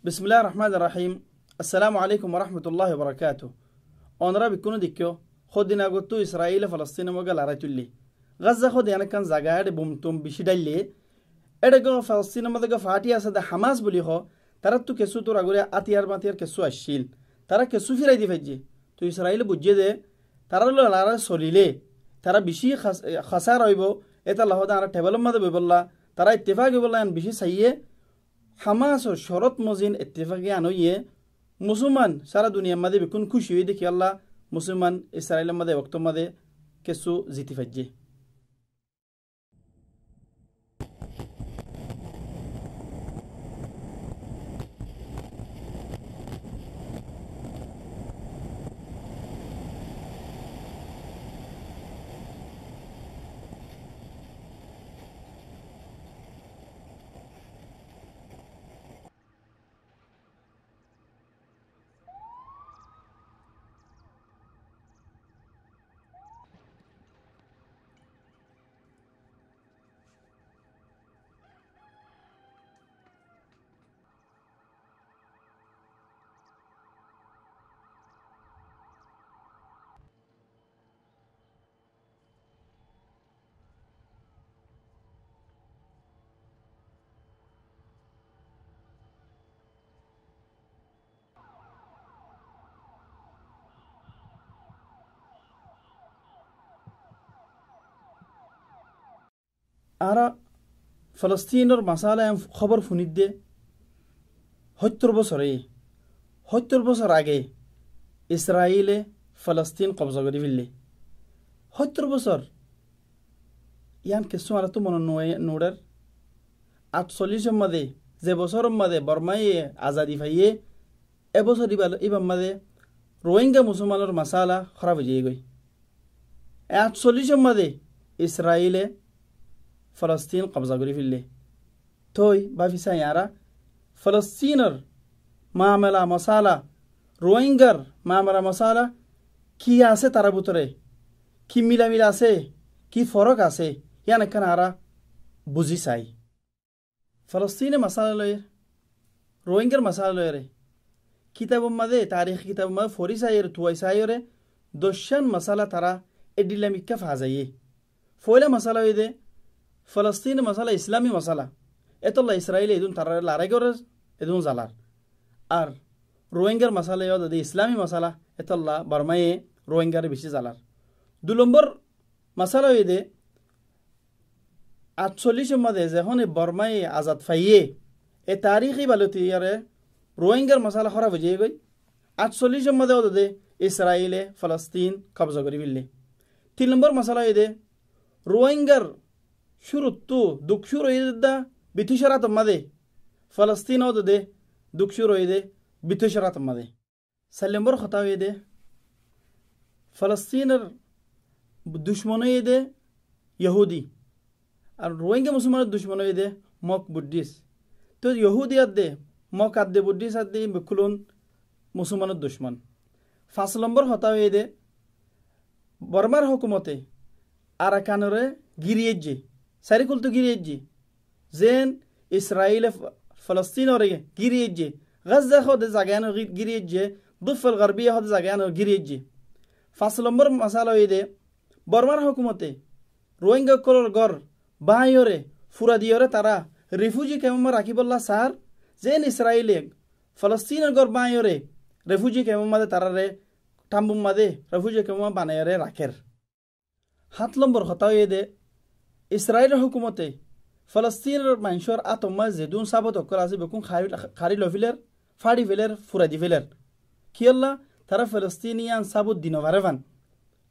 بسم الله الرحمن الرحيم. السلام عليكم ورحمة الله وبركاته. أنا بكون ديكيو خدنا قطو إسرائيل فلسطين وقال راتولي غزة خد يعني كان زعار بومتم بشدلي إدغو فلسطين مدغو فاتي أسد حماس بليخو ترى تو كسو تو راغوري أتيار ماتيار كسو أشيل ترى كسو في رايدي فجي تو إسرائيل بوجده ترى لو لارا سوليلي ترى بشي خسارة يبو إتا الله دارا تبلم ماذا بيبلا ترى اتفاق بيبلا يعني بشي سيئ حماس و شرط مزين اتفاقی آنویه مسلمان سارا دنیا مده بکن خوشی ویده که الله مسلمان اسرائیل مده وقت مده کسو زیتی فجه أرى فلسطين مسألة خبر فنيدة هتر بصري هتر بصر عجي إسرائيل فلسطين قبضة قريب اللي هتر بصر يعني كسو على تو من نورر أتصليش ماذا زي بصر ماذا برماي أزادي فيه أبصر إبا ماذا روينجا مسلمان مسألة خراب جيجوي أتصليش ماذا إسرائيل فلسطين قبضة قريب اللي توي بافي سيارة فلسطينر معاملة مسألة روينجر معاملة مسألة كي آسه ترابطره كي ميلا آسه كي فرق آسه يعني كان عرا بوزي ساي فلسطين مسألة لوير روينجر مسألة لوير كتاب ماذا تاريخ كتاب ماذا فوري ساير توي ساير دوشان مسألة ترى إدلامي كف عزيه فولا مسألة يده فلسطين مسألة إسلامي مسألة إتلا إسرائيل يدون ترى لارجورز يدون زلار أر روينجر مسألة يود دي إسلامي مسألة إتلا برماي روينجر بيشي زلار دولمبر مسألة يده أتصليش ماذا زهون برماي آزاد فيه التاريخي بالوتي يره روينجر مسألة خراب جيجوي أتصليش ماذا يود دي إسرائيل فلسطين قبضة قريب اللي تلمبر مسألة يده روينجر شروطو دكشورو يده بتشرات ماذا فلسطين أو ده دكشورو يده بتشرات ماذا سلمبر خطأ يده فلسطينر دشمنو يده يهودي الروينجا مسلمان دشمنو يده موك بوديس تو يهودي أده موك أده بوديس أده بكلون مسلمان دشمن فاصلمبر خطأ يده برمار حكومته أراكانره غيريجي ساريكول تو غيريجي زين إسرائيل فلسطين وريه غيريجي غزة خود زعانو غيريجي ضفة الغربية خود زعانو غيريجي فاصلمبر مسألة يده برمار حكومته روينجا كولر غور بايوره فراديوره ترى ريفوجي كمما راكب الله سار زين إسرائيل فلسطين غور بايوره ريفوجي كمما ترى تامبوم ماده ريفوجي كمما بانيوره راكر هاتلمبر خطأ يده إسرائيل حكومته فلسطين منشور أتوما زدون سابت أكراسي بكون خاري لوفيلر فادي فيلر فرادي فيلر كيلا ترى فلسطينيان سابت دينو فارفان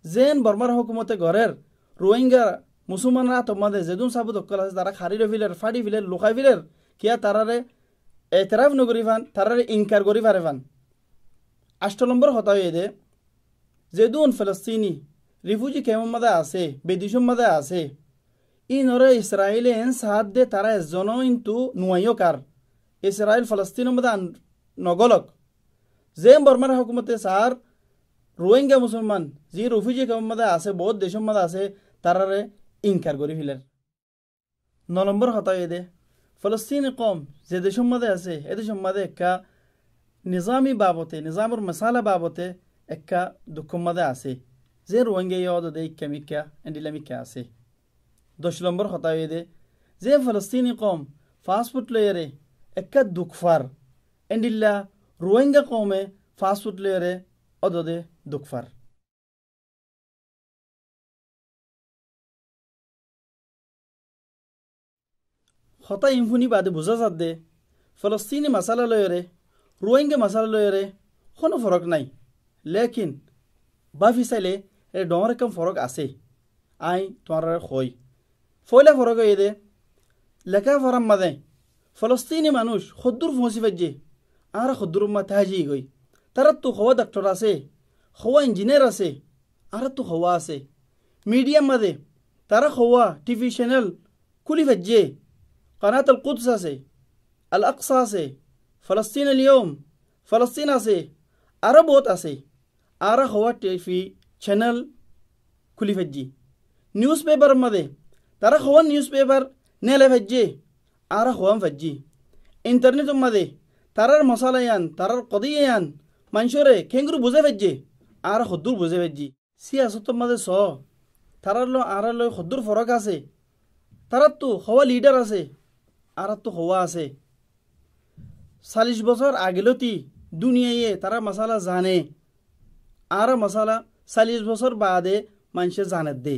زين برمار حكومته غورر روينجا مسلمان أتوما زدون سابت أكراسي ترى خاري لوفيلر فادي فيلر لوخاي فيلر كيا ترى اعتراف نغريفان ترى إنكار غوري فارفان أشتلمبر خطأ يده زدون فلسطيني ريفوجي كمان ماذا آسه بديشون ماذا آسه این اوره اسرائیل این ساعت ده ترا زنو این تو نوایو کار اسرائیل فلسطین مدان نگولک زیم برمر حکومت سار روینگا مسلمان زی رفیجی کم مده آسه بود دیشم مده آسه تراره این کار گری فیلر نولمبر خطا یده ফলস্তিনি কম যে দেশের মধ্যে আছে এ দেশের মধ্যে একটা নিজামি বাবতে নিজামর মশালা বাবতে একটা দুঃখের মধ্যে আছে যে রোহিঙ্গা ইয়াদ দে ইকামিকা এন্ডিলামিকা আছে 10 নম্বর কথা হয়ে যে ফলস্তিনি কম ফাস্টফুড লয়ারে একটা দুঃখফার এন্ডিল্লা রোহিঙ্গা কমে ফাস্টফুড লয়ারে অদদে দুঃখফার হতা ইনফুনি বাদে বুঝা যাত দে ফলস্তিনি মশালা লয়রে রোহিঙ্গা মশালা লয়রে কোনো ফরক নাই লেকিন বাফি চাইলে এ ডর কম ফরক আছে আই তোমার কই ফয়লা ফরক হয়ে দে লেখা ফরাম মাদে ফলস্তিনি মানুষ খদ্দুর ফসি ফাজে আর খদ্দুর মা তাজি গই তারা তো হওয়া ডাক্তার আছে হওয়া ইঞ্জিনিয়ার আছে আর তো হওয়া আছে মিডিয়াম মাদে তারা হওয়া টিভি চ্যানেল খুলি ফাজে قناة القدس আছে الأقصى আছে فلسطين اليوم فلسطين আছে আরো বহুত আছে আর হওয়া টিভি চ্যানেল খুলি ফাজে নিউজ পেপার মাদে তারা হওয়া নিউজ পেপার নেলে ফাজে আর হওয়া ফাজে ইন্টারনেট মাদে তারার মশালায়ান তারার কদিয়ান মানুষরে কেঙ্গুরু বুঝে ফাজে আর খদ্দুর বুঝে ফাজে সিয়াসত মাদে স তারার লো আর লো খদ্দুর ফরক আছে তারার তো হওয়া লিডার আছে আর তো হওয়া আছে 40 বছর আগেলতি দুনিয়ায় তারা মশালা জানে আর মশালা 40 বছর বাদে মানুষে জানে দে